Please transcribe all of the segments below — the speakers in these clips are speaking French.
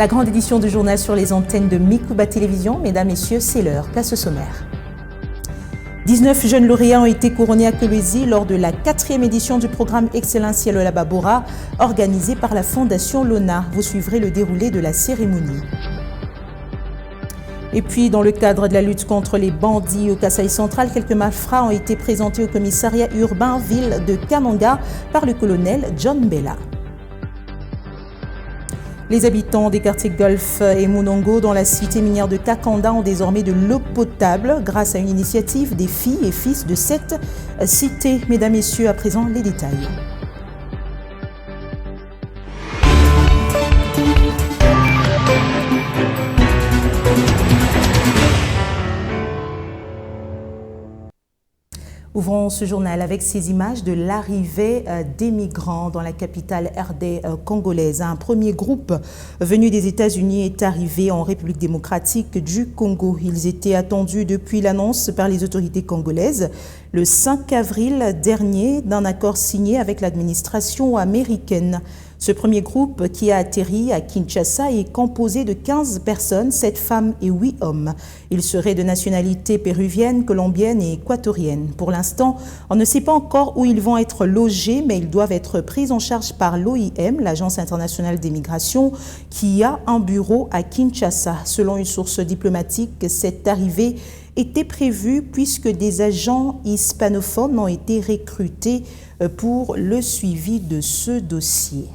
La grande édition du journal sur les antennes de Mikuba Télévision. Mesdames, Messieurs, c'est l'heure. Place au sommaire. 19 jeunes lauréats ont été couronnés à Kolwezi lors de la 4e édition du programme Excellence Lualaba Bora, organisé par la Fondation Lona. Vous suivrez le déroulé de la cérémonie. Et puis, dans le cadre de la lutte contre les bandits au Kasaï central, quelques malfrats ont été présentés au commissariat urbain ville de Kananga par le colonel John Bella. Les habitants des quartiers Golf et Munongo dans la cité minière de Kakanda ont désormais de l'eau potable grâce à une initiative des filles et fils de cette cité. Mesdames, Messieurs, à présent, les détails. Ouvrons ce journal avec ces images de l'arrivée des migrants dans la capitale RD congolaise. Un premier groupe venu des États-Unis est arrivé en République démocratique du Congo. Ils étaient attendus depuis l'annonce par les autorités congolaises le 5 avril dernier d'un accord signé avec l'administration américaine. Ce premier groupe qui a atterri à Kinshasa est composé de 15 personnes, 7 femmes et 8 hommes. Ils seraient de nationalité péruvienne, colombienne et équatorienne. Pour l'instant, on ne sait pas encore où ils vont être logés, mais ils doivent être pris en charge par l'OIM, l'Agence internationale des migrations, qui a un bureau à Kinshasa. Selon une source diplomatique, cette arrivée était prévue puisque des agents hispanophones ont été recrutés pour le suivi de ce dossier.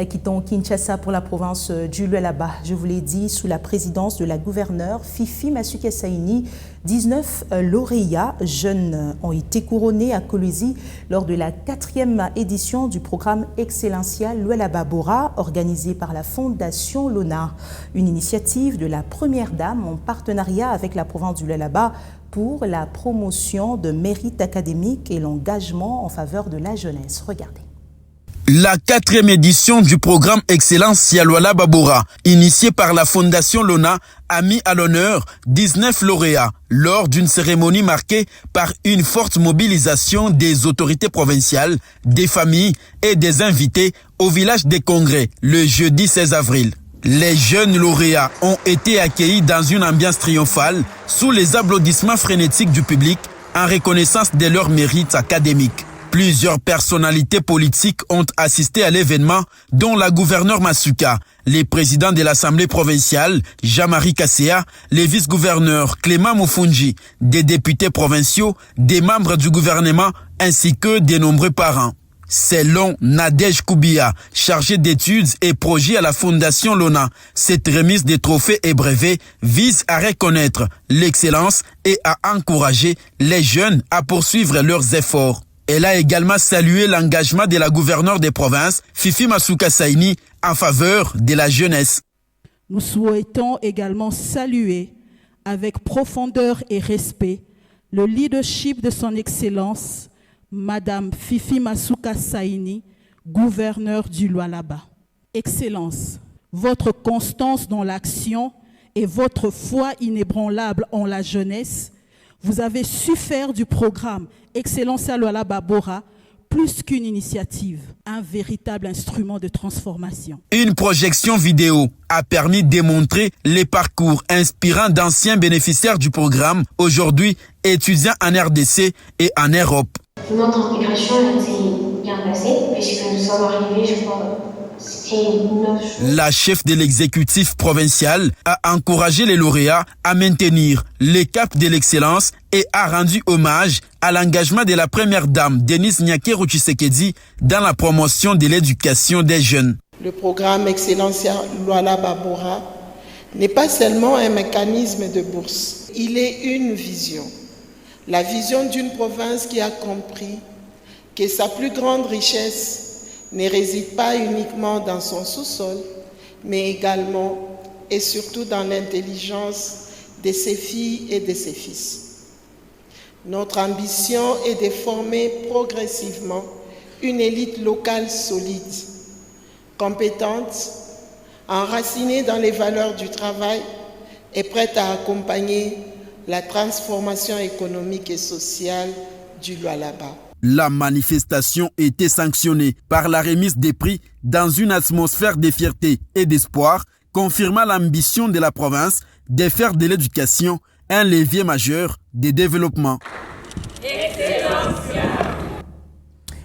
Quittons Kinshasa pour la province du Lualaba. Je vous l'ai dit, sous la présidence de la gouverneure Fifi Masuka Saini, 19 lauréats jeunes ont été couronnés à Kolwezi lors de la 4e édition du programme Excellencial Lualaba Bora, organisé par la Fondation Lona. Une initiative de la Première Dame en partenariat avec la province du Lualaba pour la promotion de mérite académique et l'engagement en faveur de la jeunesse. Regardez. La 4e édition du programme Excellence Lualaba Bora, initié par la Fondation Lona, a mis à l'honneur 19 lauréats lors d'une cérémonie marquée par une forte mobilisation des autorités provinciales, des familles et des invités au village des Congrès le jeudi 16 avril. Les jeunes lauréats ont été accueillis dans une ambiance triomphale sous les applaudissements frénétiques du public en reconnaissance de leurs mérites académiques. Plusieurs personnalités politiques ont assisté à l'événement, dont la gouverneure Masuka, les présidents de l'Assemblée provinciale, Jean-Marie Kasséa, les vice-gouverneurs Clément Mufunji, des députés provinciaux, des membres du gouvernement, ainsi que de nombreux parents. Selon Nadej Koubia, chargé d'études et projets à la Fondation Lona, cette remise des trophées et brevets vise à reconnaître l'excellence et à encourager les jeunes à poursuivre leurs efforts. Elle a également salué l'engagement de la gouverneure des provinces, Fifi Masuka Saini, en faveur de la jeunesse. Nous souhaitons également saluer avec profondeur et respect le leadership de son Excellence, Madame Fifi Masuka Saini, gouverneure du Lualaba. Excellence, votre constance dans l'action et votre foi inébranlable en la jeunesse, vous avez su faire du programme Excellence Lualaba Bora plus qu'une initiative, un véritable instrument de transformation. Une projection vidéo a permis de démontrer les parcours inspirants d'anciens bénéficiaires du programme, aujourd'hui étudiants en RDC et en Europe. Notre intégration s'est bien passée, puisque nous sommes arrivés, je crois, la chef de l'exécutif provincial a encouragé les lauréats à maintenir le cap de l'excellence et a rendu hommage à l'engagement de la première dame Denise Nyakeru Tshisekedi dans la promotion de l'éducation des jeunes. Le programme Excellence Lualaba Bora n'est pas seulement un mécanisme de bourse, il est une vision. La vision d'une province qui a compris que sa plus grande richesse ne réside pas uniquement dans son sous-sol, mais également et surtout dans l'intelligence de ses filles et de ses fils. Notre ambition est de former progressivement une élite locale solide, compétente, enracinée dans les valeurs du travail et prête à accompagner la transformation économique et sociale du Lualaba. La manifestation était sanctionnée par la remise des prix dans une atmosphère de fierté et d'espoir, confirmant l'ambition de la province de faire de l'éducation un levier majeur de développement.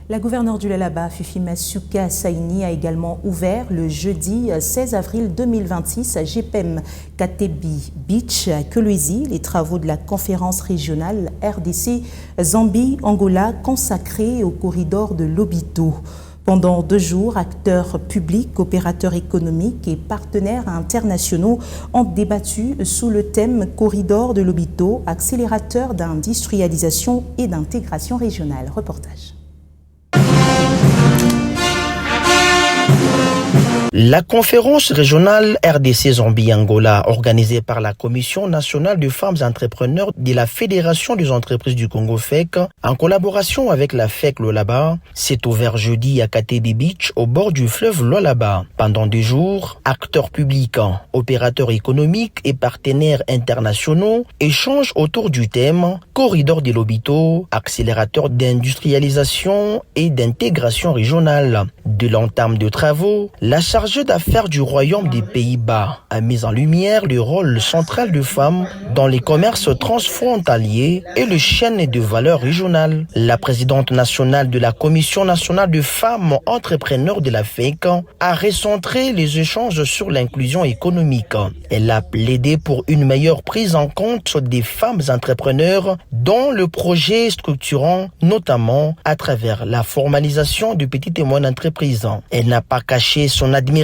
La gouverneure du Lualaba, Fifi Masuka Saini, a également ouvert le jeudi 16 avril 2026 à GPM Katebi Beach à Kolwezi les travaux de la conférence régionale RDC Zambie-Angola consacrée au corridor de Lobito. Pendant 2 jours, acteurs publics, opérateurs économiques et partenaires internationaux ont débattu sous le thème Corridor de Lobito, accélérateur d'industrialisation et d'intégration régionale. Reportage. La conférence régionale RDC Zambie-Angola, organisée par la Commission nationale de femmes entrepreneurs de la Fédération des entreprises du Congo FEC, en collaboration avec la FEC Lualaba, s'est ouvert jeudi à Katebi Beach, au bord du fleuve Lualaba. Pendant 2 jours, acteurs publics, opérateurs économiques et partenaires internationaux échangent autour du thème Corridor de Lobito, accélérateur d'industrialisation et d'intégration régionale. De l'entame de travaux, la chargée d'affaires du Royaume des Pays-Bas a mis en lumière le rôle central des femmes dans les commerces transfrontaliers et les chaînes de valeur régionales. La présidente nationale de la Commission nationale de femmes entrepreneurs de la FEC a recentré les échanges sur l'inclusion économique. Elle a plaidé pour une meilleure prise en compte des femmes entrepreneurs dans le projet structurant, notamment à travers la formalisation de petites et moyennes entreprises. Elle n'a pas caché son admiration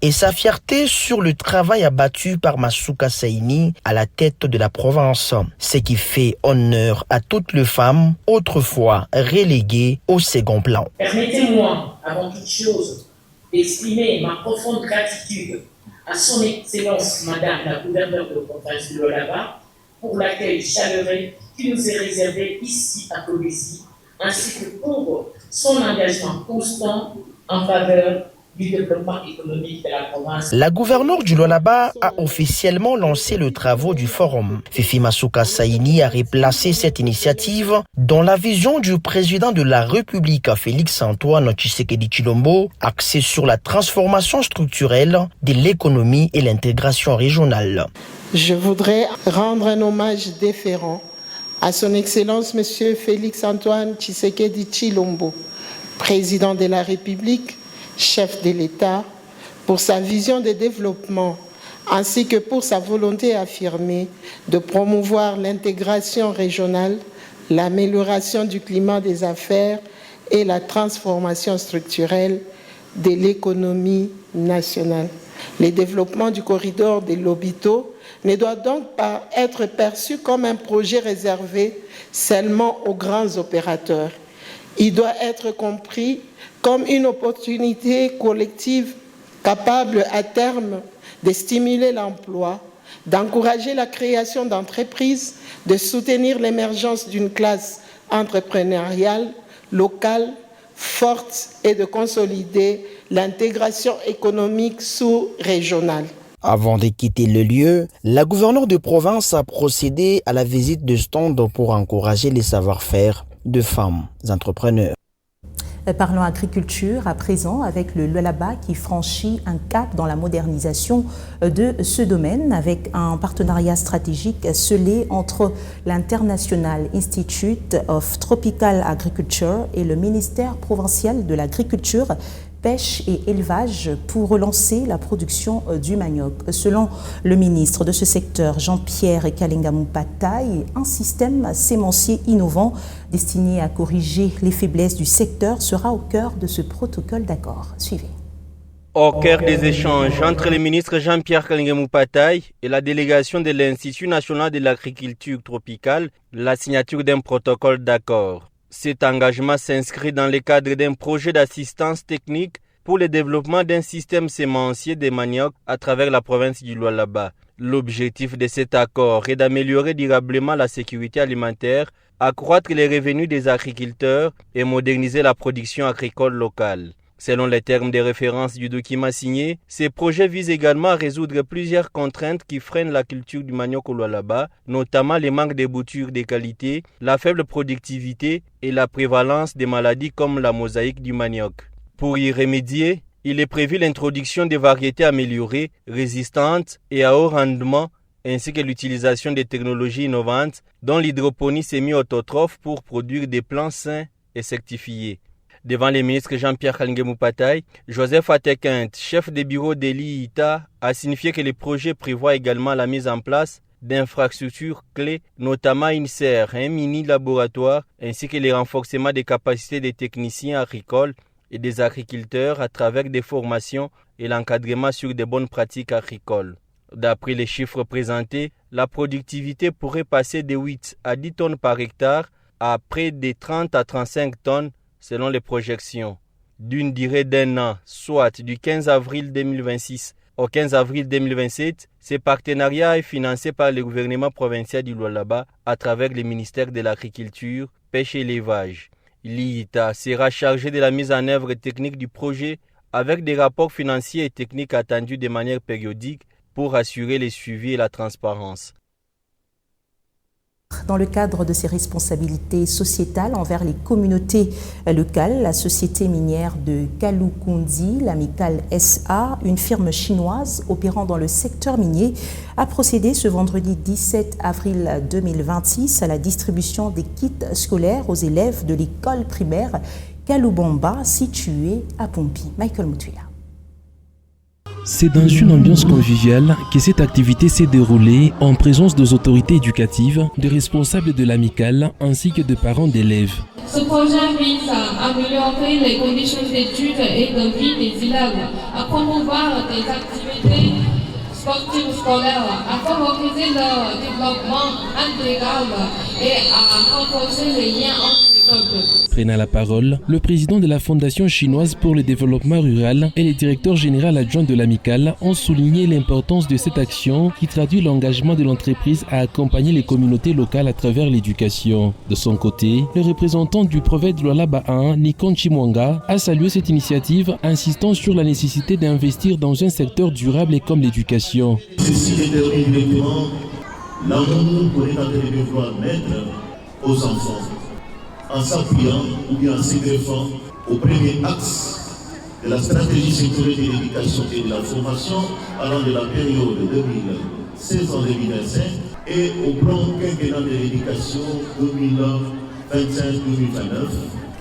et sa fierté sur le travail abattu par Masuka Saini à la tête de la province, ce qui fait honneur à toutes les femmes autrefois reléguées au second plan. Permettez-moi, avant toute chose, d'exprimer ma profonde gratitude à son Excellence Madame la gouverneure de la province de Lualaba pour l'accueil chaleureux qui nous est réservé ici à Kolwezi, ainsi que pour son engagement constant en faveur du développement économique de la province. La gouverneure du Lualaba a officiellement lancé le travaux du forum. Fifi Masuka Saini a replacé cette initiative dans la vision du président de la République, Félix-Antoine Tshisekedi Tshilombo, axée sur la transformation structurelle de l'économie et l'intégration régionale. Je voudrais rendre un hommage déférent à son Excellence Monsieur Félix-Antoine Tshisekedi Tshilombo, président de la République, chef de l'État, pour sa vision de développement ainsi que pour sa volonté affirmée de promouvoir l'intégration régionale, l'amélioration du climat des affaires et la transformation structurelle de l'économie nationale. Le développement du corridor de Lobito ne doit donc pas être perçu comme un projet réservé seulement aux grands opérateurs. Il doit être compris comme une opportunité collective capable à terme de stimuler l'emploi, d'encourager la création d'entreprises, de soutenir l'émergence d'une classe entrepreneuriale locale forte et de consolider l'intégration économique sous-régionale. Avant de quitter le lieu, la gouverneure de province a procédé à la visite de stand pour encourager les savoir-faire de femmes entrepreneurs. Parlons agriculture à présent avec le Lualaba qui franchit un cap dans la modernisation de ce domaine avec un partenariat stratégique scellé entre l'International Institute of Tropical Agriculture et le ministère provincial de l'Agriculture, Pêche et Élevage pour relancer la production du manioc. Selon le ministre de ce secteur, Jean-Pierre Kalinga Mupataï, un système sémencier innovant destiné à corriger les faiblesses du secteur sera au cœur de ce protocole d'accord. Suivez. Au cœur des échanges entre le ministre Jean-Pierre Kalinga Mupataï et la délégation de l'Institut national de l'agriculture tropicale, la signature d'un protocole d'accord. Cet engagement s'inscrit dans le cadre d'un projet d'assistance technique pour le développement d'un système sémencier de manioc à travers la province du Lualaba. L'objectif de cet accord est d'améliorer durablement la sécurité alimentaire, accroître les revenus des agriculteurs et moderniser la production agricole locale. Selon les termes de référence du document signé, ces projets visent également à résoudre plusieurs contraintes qui freinent la culture du manioc au Lualaba, notamment le manque de boutures de qualité, la faible productivité et la prévalence des maladies comme la mosaïque du manioc. Pour y remédier, il est prévu l'introduction de variétés améliorées, résistantes et à haut rendement, ainsi que l'utilisation des technologies innovantes, dont l'hydroponie semi-autotrophe pour produire des plants sains et certifiés. Devant les ministres Jean-Pierre Kalinge Mupatay, Joseph Atekint, chef de bureau d'Eli-Ita, a signifié que le projet prévoit également la mise en place d'infrastructures clés, notamment une serre, un mini-laboratoire, ainsi que le renforcement des capacités des techniciens agricoles et des agriculteurs à travers des formations et l'encadrement sur de bonnes pratiques agricoles. D'après les chiffres présentés, la productivité pourrait passer de 8 à 10 tonnes par hectare à près de 30 à 35 tonnes selon les projections. D'une durée d'un an, soit du 15 avril 2026 au 15 avril 2027, ce partenariat est financé par le gouvernement provincial du Lualaba à travers le ministère de l'Agriculture, Pêche et l'Élevage. L'IITA sera chargé de la mise en œuvre technique du projet avec des rapports financiers et techniques attendus de manière périodique pour assurer le suivi et la transparence. Dans le cadre de ses responsabilités sociétales envers les communautés locales, la société minière de Kalukundi, l'Amical SA, une firme chinoise opérant dans le secteur minier, a procédé ce vendredi 17 avril 2026 à la distribution des kits scolaires aux élèves de l'école primaire Kalubomba située à Pompi. Michael Moutuila. C'est dans une ambiance conviviale que cette activité s'est déroulée en présence des autorités éducatives, des responsables de l'amicale ainsi que de parents d'élèves. Ce projet vise à améliorer les conditions d'études et de vie des élèves, à promouvoir des activités sportives scolaires, à favoriser leur développement intégral et à renforcer les liens entre les peuples. Prenant la parole, le président de la Fondation chinoise pour le développement rural et le directeur général adjoint de l'amicale ont souligné l'importance de cette action qui traduit l'engagement de l'entreprise à accompagner les communautés locales à travers l'éducation. De son côté, le représentant du prophète Lualaba 1, Nikon Chimwanga, a salué cette initiative, insistant sur la nécessité d'investir dans un secteur durable comme l'éducation. Ceci détermine directement l'amour que l'État devait vouloir mettre aux enfants, en s'appuyant ou bien en s'égreffant au premier axe de la stratégie sectorielle de l'éducation et de la formation allant de la période 2016 en 2025 et au plan quinquennal de l'éducation 2025-2029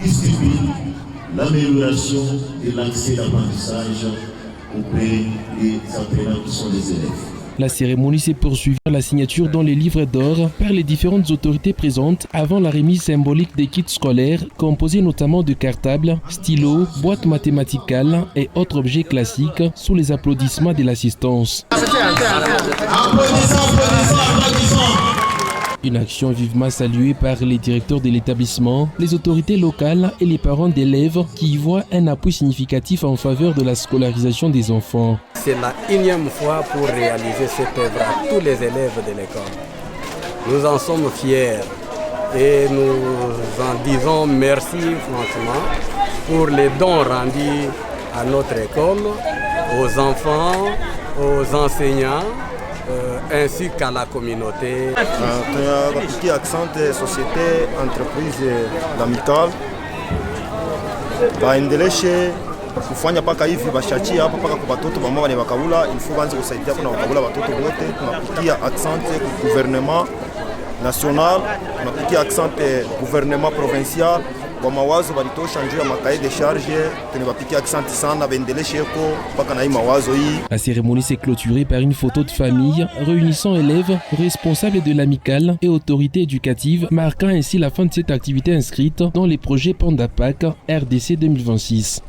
qui stipule l'amélioration de l'accès d'apprentissage auprès des apprenants qui sont les élèves. La cérémonie s'est poursuivie par la signature dans les livres d'or par les différentes autorités présentes avant la remise symbolique des kits scolaires composés notamment de cartables, stylos, boîtes mathématicales et autres objets classiques sous les applaudissements de l'assistance. Une action vivement saluée par les directeurs de l'établissement, les autorités locales et les parents d'élèves qui y voient un appui significatif en faveur de la scolarisation des enfants. C'est la énième fois pour réaliser cette œuvre à tous les élèves de l'école. Nous en sommes fiers et nous en disons merci franchement pour les dons rendus à notre école, aux enfants, aux enseignants, ainsi qu'à la communauté. Qui accente société, entreprise d'amicale baendeleshe kufanya paka hivi bashachi hapa paka kwa watoto mama wale wakabula ilifo banze kusaidia kuna wakabula watoto wote. Tunapigia accente gouvernement national, tunapigia accente gouvernement provincial kwa mawazo balitosha njoo ya makae de charge, tunapigia accente sana baendeleshe ko paka na hii mawazo hii. La cérémonie s'est clôturée par une photo de famille réunissant élèves, responsables de l'amicale et autorités éducatives, marquant ainsi la fin de cette activité inscrite dans les projets Pandapac RDC 2026.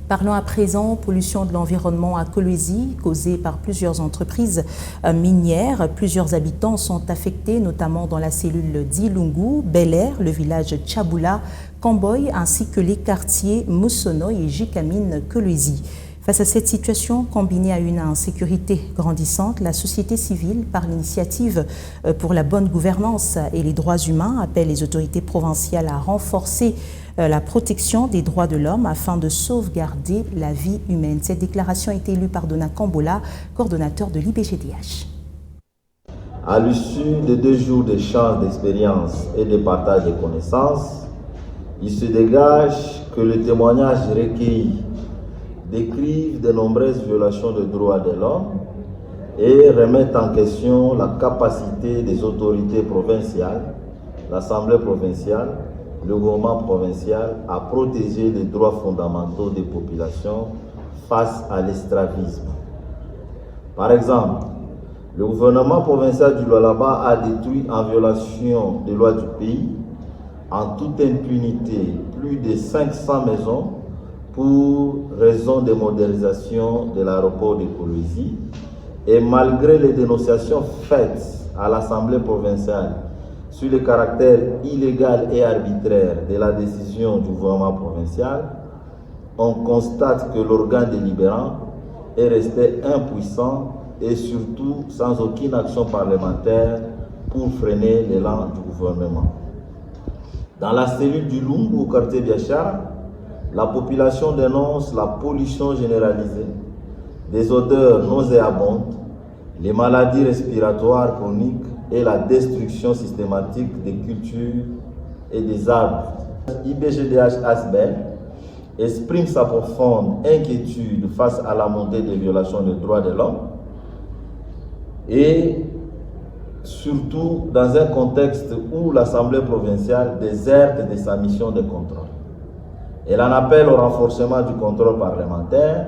Parlons à présent pollution de l'environnement à Kolwezi, causée par plusieurs entreprises minières. Plusieurs habitants sont affectés, notamment dans la cellule d'Ilungu, Bel Air, le village Tchaboula, Kamboy, ainsi que les quartiers Moussonoy et Jikamine Kolwezi. Face à cette situation, combinée à une insécurité grandissante, la société civile, par l'initiative pour la bonne gouvernance et les droits humains, appelle les autorités provinciales à renforcer la protection des droits de l'homme afin de sauvegarder la vie humaine. Cette déclaration a été lue par Dona Kambola, coordonnateur de l'IBGDH. À l'issue de 2 jours d'échange d'expériences et de partage de connaissances, il se dégage que le témoignage recueilli décrivent de nombreuses violations des droits de l'homme et remettent en question la capacité des autorités provinciales, l'Assemblée provinciale, le gouvernement provincial à protéger les droits fondamentaux des populations face à l'extrémisme. Par exemple, le gouvernement provincial du Lualaba a détruit en violation des lois du pays, en toute impunité, plus de 500 maisons pour raison de modernisation de l'aéroport de Kolwezi. Et malgré les dénonciations faites à l'Assemblée provinciale sur le caractère illégal et arbitraire de la décision du gouvernement provincial, on constate que l'organe délibérant est resté impuissant et surtout sans aucune action parlementaire pour freiner l'élan du gouvernement. Dans la cellule du Lungu au quartier Biachara, la population dénonce la pollution généralisée, des odeurs nauséabondes, les maladies respiratoires chroniques et la destruction systématique des cultures et des arbres. IBGDH ASBEL exprime sa profonde inquiétude face à la montée des violations des droits de l'homme et surtout dans un contexte où l'Assemblée provinciale déserte de sa mission de contrôle. Elle en appelle au renforcement du contrôle parlementaire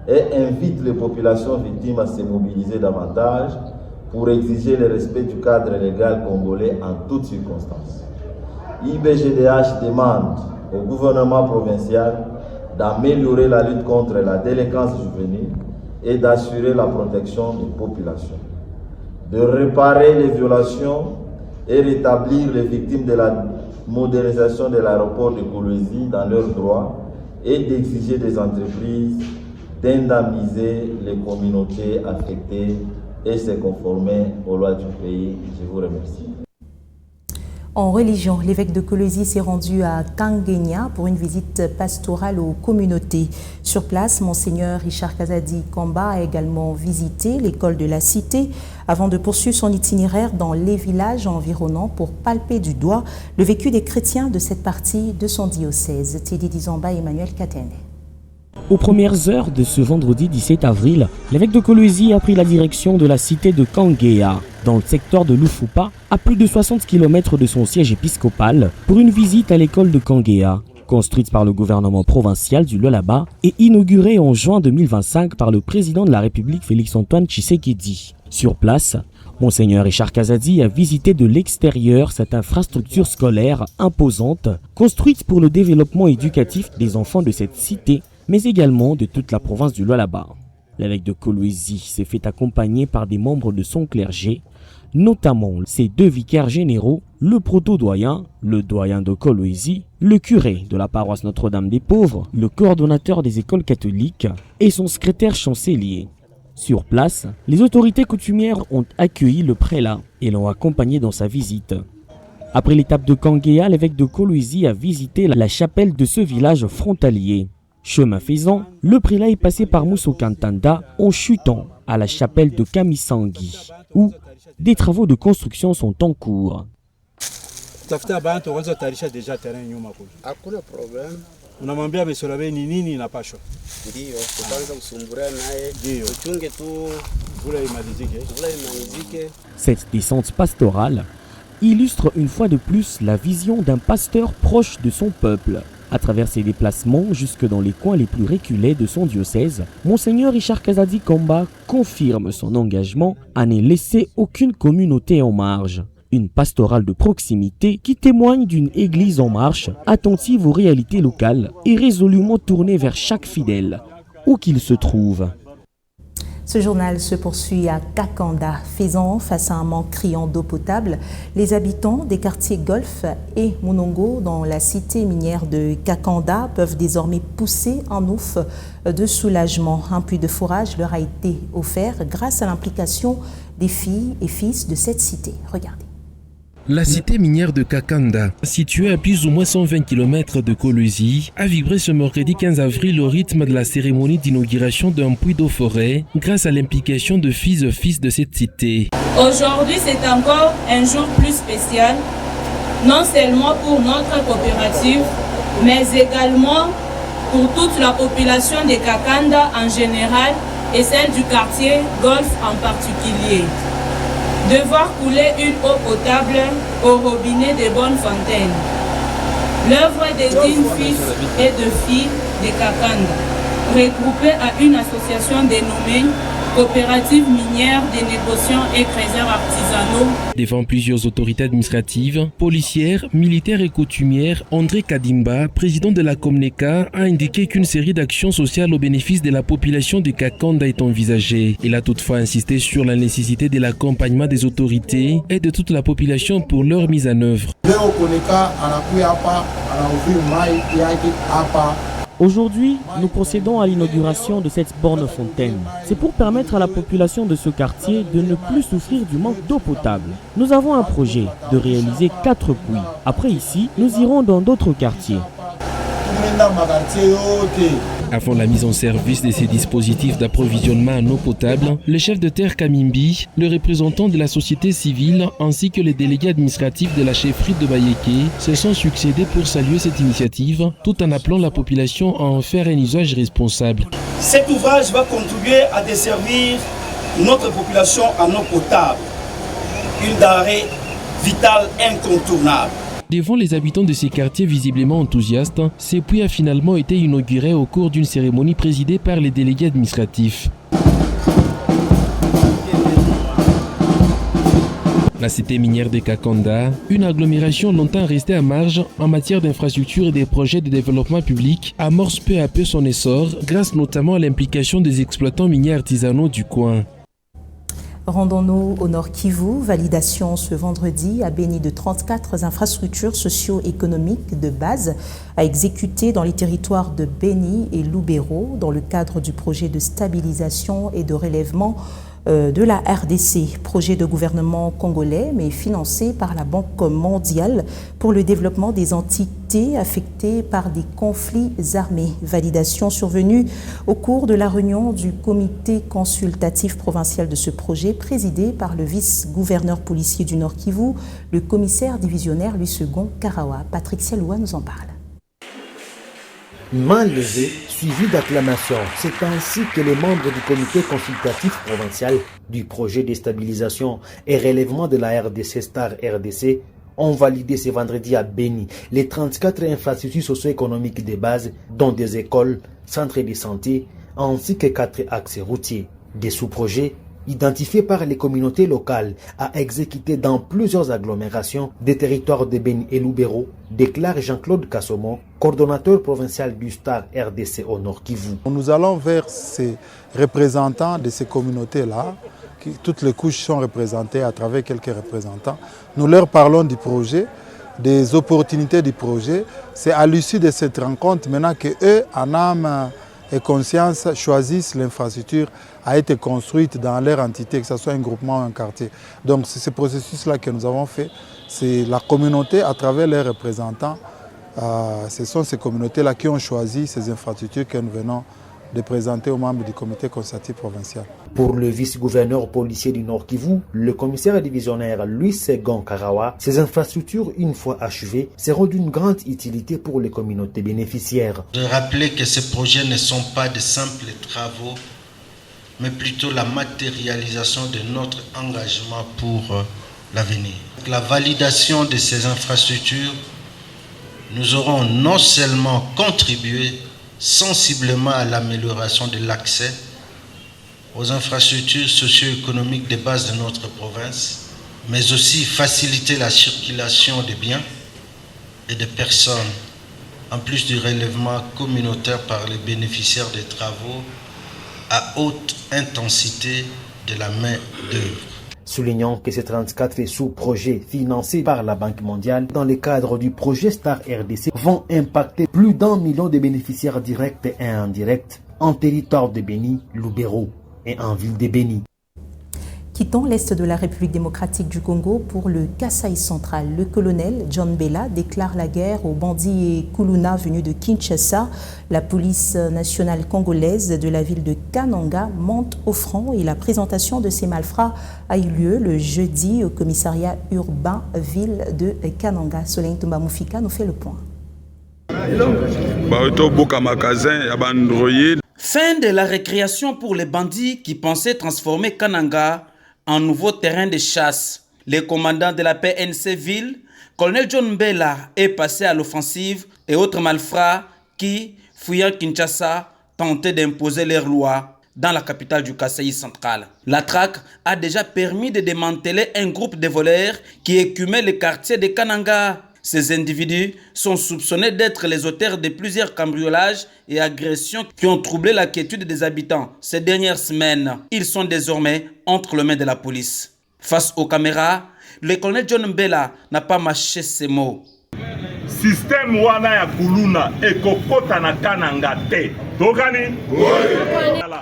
et invite les populations victimes à se mobiliser davantage pour exiger le respect du cadre légal congolais en toutes circonstances. IBGDH demande au gouvernement provincial d'améliorer la lutte contre la délinquance juvénile et d'assurer la protection des populations, de réparer les violations et rétablir les victimes de la modernisation de l'aéroport de Kolwezi dans leurs droits et d'exiger des entreprises d'indemniser les communautés affectées et se conformer aux lois du pays. Je vous remercie. En religion, l'évêque de Kolwezi s'est rendu à Kangenya pour une visite pastorale aux communautés. Sur place, Monseigneur Richard Kazadi Kamba a également visité l'école de la cité avant de poursuivre son itinéraire dans les villages environnants pour palper du doigt le vécu des chrétiens de cette partie de son diocèse. Teddy Dizamba et Emmanuel Katene. Aux premières heures de ce vendredi 17 avril, l'évêque de Kolwezi a pris la direction de la cité de Kangea, dans le secteur de Lufupa, à plus de 60 km de son siège épiscopal, pour une visite à l'école de Kangea, construite par le gouvernement provincial du Lualaba et inaugurée en juin 2025 par le président de la République Félix-Antoine Tshisekedi. Sur place, Monseigneur Richard Kazadi a visité de l'extérieur cette infrastructure scolaire imposante, construite pour le développement éducatif des enfants de cette cité, mais également de toute la province du Lualaba. L'évêque de Kolwezi s'est fait accompagner par des membres de son clergé, notamment ses 2 vicaires généraux, le proto-doyen, le doyen de Kolwezi, le curé de la paroisse Notre-Dame des Pauvres, le coordonnateur des écoles catholiques et son secrétaire chancelier. Sur place, les autorités coutumières ont accueilli le prélat et l'ont accompagné dans sa visite. Après l'étape de Kangea, l'évêque de Kolwezi a visité la chapelle de ce village frontalier. Chemin faisant, le prélat est passé par Moussokantanda en chutant à la chapelle de Kamisangi, où des travaux de construction sont en cours. Unamwambia Mesolabe ni nini inapashwa? Ndio, tutaanza kusumbura naye. Tuchunge tu vula imalizike. Cette descente pastorale illustre une fois de plus la vision d'un pasteur proche de son peuple. À travers ses déplacements jusque dans les coins les plus reculés de son diocèse, Monseigneur Richard Kazadi Kamba confirme son engagement à ne laisser aucune communauté en marge. Une pastorale de proximité qui témoigne d'une église en marche, attentive aux réalités locales et résolument tournée vers chaque fidèle, où qu'il se trouve. Ce journal se poursuit à Kakanda, faisant face à un manque criant d'eau potable. Les habitants des quartiers Golf et Munongo, dans la cité minière de Kakanda, peuvent désormais pousser un ouf de soulagement. Un puits de forage leur a été offert grâce à l'implication des filles et fils de cette cité. Regardez. La cité minière de Kakanda, située à plus ou moins 120 km de Kolwezi, a vibré ce mercredi 15 avril au rythme de la cérémonie d'inauguration d'un puits d'eau forêt grâce à l'implication de fils de cette cité. Aujourd'hui, c'est encore un jour plus spécial, non seulement pour notre coopérative, mais également pour toute la population de Kakanda en général et celle du quartier Golf en particulier. De voir couler une eau potable au robinet des bonnes fontaines. L'œuvre des dignes fils et de filles de Kakanda, regroupées à une association dénommée Coopérative minière des négociants et trésors artisanaux. Devant plusieurs autorités administratives, policières, militaires et coutumières, André Kadimba, président de la Comneca, a indiqué qu'une série d'actions sociales au bénéfice de la population de Kakanda est envisagée. Il a toutefois insisté sur la nécessité de l'accompagnement des autorités et de toute la population pour leur mise en œuvre. Aujourd'hui, nous procédons à l'inauguration de cette borne fontaine. C'est pour permettre à la population de ce quartier de ne plus souffrir du manque d'eau potable. Nous avons un projet de réaliser 4 puits. Après ici, nous irons dans d'autres quartiers. Avant la mise en service de ces dispositifs d'approvisionnement en eau potable, le chef de terre Kamimbi, le représentant de la société civile ainsi que les délégués administratifs de la chefferie de Bayeke se sont succédés pour saluer cette initiative tout en appelant la population à en faire un usage responsable. Cet ouvrage va contribuer à desservir notre population en eau potable, une denrée vitale incontournable. Devant les habitants de ces quartiers visiblement enthousiastes, ce puits a finalement été inauguré au cours d'une cérémonie présidée par les délégués administratifs. La cité minière de Kakanda, une agglomération longtemps restée à marge en matière d'infrastructures et des projets de développement public, amorce peu à peu son essor grâce notamment à l'implication des exploitants miniers artisanaux du coin. Rendons-nous au Nord Kivu. Validation ce vendredi à Béni de 34 infrastructures socio-économiques de base à exécuter dans les territoires de Béni et Lubero dans le cadre du projet de stabilisation et de relèvement de la RDC, projet de gouvernement congolais mais financé par la Banque mondiale pour le développement des entités affectées par des conflits armés. Validation survenue au cours de la réunion du comité consultatif provincial de ce projet présidé par le vice-gouverneur policier du Nord Kivu, le commissaire divisionnaire Lussegon Karawa. Patrick Seloua nous en parle. Main levée, suivi d'acclamations. C'est ainsi que les membres du comité consultatif provincial du projet de stabilisation et relèvement de la RDC Star RDC ont validé ce vendredi à Béni les 34 infrastructures socio-économiques de base, dont des écoles, centres de santé, ainsi que 4 axes routiers. Des sous-projets identifiés par les communautés locales à exécuter dans plusieurs agglomérations des territoires de Béni et Lubero, déclare Jean-Claude Kassomo, coordonnateur provincial du Star RDC au Nord Kivu. Nous allons vers ces représentants de ces communautés-là, toutes les couches sont représentées à travers quelques représentants. Nous leur parlons du projet, des opportunités du projet. C'est à l'issue de cette rencontre maintenant qu'eux, en âme et conscience, choisissent l'infrastructure a été construite dans leur entité, que ce soit un groupement ou un quartier. Donc c'est ce processus-là que nous avons fait. C'est la communauté à travers les représentants. Ce sont ces communautés-là qui ont choisi ces infrastructures que nous venons de présenter aux membres du comité consultatif provincial. Pour le vice-gouverneur policier du Nord Kivu, le commissaire divisionnaire Lussegon Karawa, ces infrastructures, une fois achevées, seront d'une grande utilité pour les communautés bénéficiaires. Je rappelais que ces projets ne sont pas de simples travaux, mais plutôt la matérialisation de notre engagement pour l'avenir. Avec la validation de ces infrastructures, nous aurons non seulement contribué sensiblement à l'amélioration de l'accès aux infrastructures socio-économiques de base de notre province, mais aussi faciliter la circulation des biens et des personnes, en plus du relèvement communautaire par les bénéficiaires des travaux à haute intensité de la main-d'œuvre. Soulignons que ces 34 sous-projets financés par la Banque mondiale dans le cadre du projet Star RDC vont impacter plus d'1 million de bénéficiaires directs et indirects en territoire de Béni, Lubero et en ville de Béni. Quittons l'est de la République démocratique du Congo pour le Kasaï central. Le colonel John Bella déclare la guerre aux bandits et Kuluna venus de Kinshasa. La police nationale congolaise de la ville de Kananga monte au front et la présentation de ces malfrats a eu lieu le jeudi au commissariat urbain ville de Kananga. Soleil Tomba Moufika nous fait le point. Fin de la récréation pour les bandits qui pensaient transformer Kananga en nouveau terrain de chasse. Le commandant de la PNC ville, colonel John Bella, est passé à l'offensive et autres malfrats qui, fuyant Kinshasa, tentaient d'imposer leurs lois dans la capitale du Kasaï central. La traque a déjà permis de démanteler un groupe de voleurs qui écumaient le quartier de Kananga. Ces individus sont soupçonnés d'être les auteurs de plusieurs cambriolages et agressions qui ont troublé la quiétude des habitants ces dernières semaines. Ils sont désormais entre les mains de la police. Face aux caméras, le colonel John Bella n'a pas mâché ses mots. Système wana ya Kuluna ekokota na Kananga te. Tokani?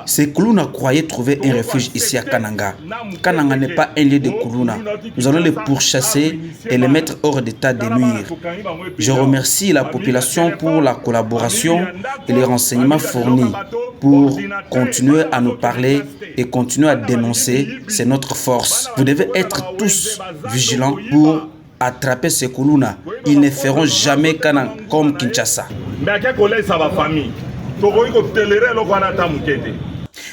Ces Kuluna croyaient trouver un refuge ici à Kananga. Kananga n'est pas un lieu de Kuluna. Nous allons les pourchasser et les mettre hors d'état de nuire. Je remercie la population pour la collaboration et les renseignements fournis pour continuer à nous parler et continuer à dénoncer. C'est notre force. Vous devez être tous vigilants pour attraper ces Kuluna. Ils ne feront jamais Kananga comme Kinshasa.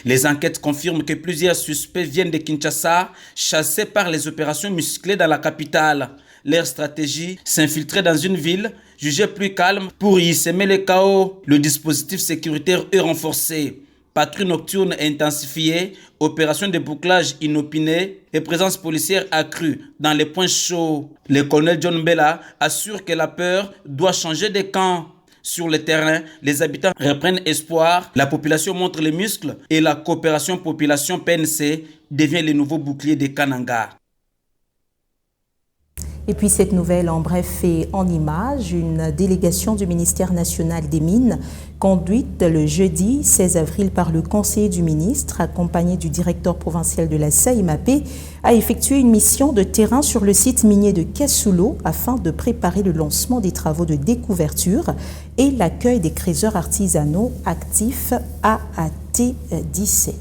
Les enquêtes confirment que plusieurs suspects viennent de Kinshasa, chassés par les opérations musclées dans la capitale. Leur stratégie, s'infiltrer dans une ville jugée plus calme pour y semer le chaos. Le dispositif sécuritaire est renforcé. Patrouille nocturne intensifiée, opération de bouclage inopinée et présence policière accrue dans les points chauds. Le colonel John Bella assure que la peur doit changer de camp. Sur le terrain, les habitants reprennent espoir, la population montre les muscles et la coopération population PNC devient le nouveau bouclier de Kananga. Et puis cette nouvelle en bref et en images, une délégation du ministère national des Mines conduite le jeudi 16 avril par le conseiller du ministre, accompagné du directeur provincial de la CIMAP, a effectué une mission de terrain sur le site minier de Kassulo afin de préparer le lancement des travaux de découverture et l'accueil des creuseurs artisanaux actifs AAT17.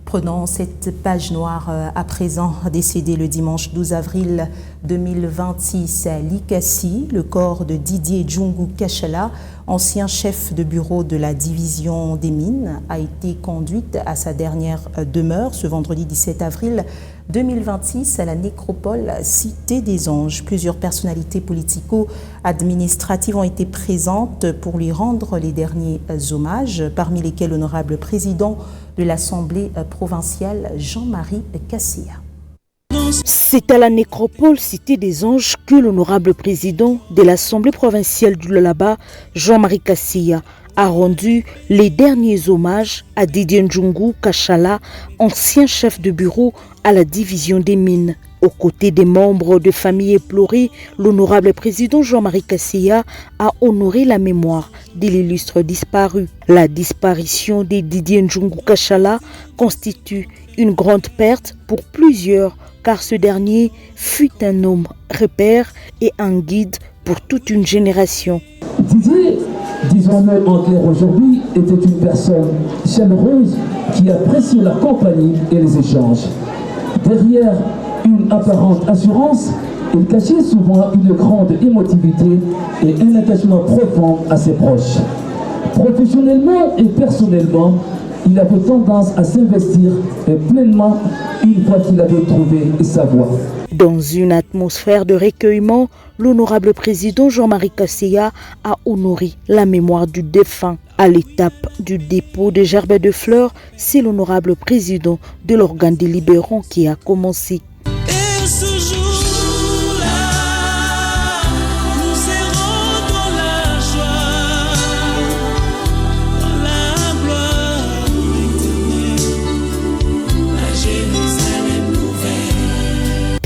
Prenons cette page noire à présent. Décédé le dimanche 12 avril 2026 à Likasi, le corps de Didier Djungu Kachala, ancien chef de bureau de la division des mines, a été conduite à sa dernière demeure ce vendredi 17 avril 2026 à la nécropole Cité des Anges. Plusieurs personnalités politico-administratives ont été présentes pour lui rendre les derniers hommages, parmi lesquels l'honorable président de l'Assemblée provinciale Jean-Marie Kassia. C'est à la nécropole Cité des Anges que l'honorable président de l'Assemblée provinciale du Lualaba, Jean-Marie Kassia, a rendu les derniers hommages à Didier Djungu Kachala, ancien chef de bureau à la division des mines. Aux côtés des membres de famille éplorés, l'honorable président Jean-Marie Kassia a honoré la mémoire de l'illustre disparu. La disparition de Didier Djungu Kachala constitue une grande perte pour plusieurs, car ce dernier fut un homme repère et un guide pour toute une génération. Didier, disons-le en clair aujourd'hui, était une personne chaleureuse qui appréciait la compagnie et les échanges. Derrière une apparente assurance, il cachait souvent une grande émotivité et un attachement profond à ses proches. Professionnellement et personnellement, il avait tendance à s'investir pleinement une fois qu'il avait trouvé sa voie. Dans une atmosphère de recueillement, l'honorable président Jean-Marie Kassia a honoré la mémoire du défunt. À l'étape du dépôt des gerbes de fleurs, c'est l'honorable président de l'organe délibérant qui a commencé.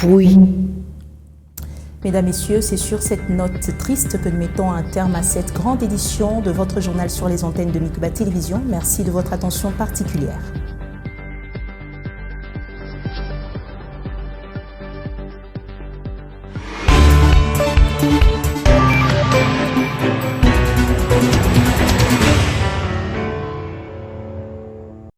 Oui. Mesdames, Messieurs, c'est sur cette note triste que nous mettons un terme à cette grande édition de votre journal sur les antennes de Mikuba Télévision. Merci de votre attention particulière.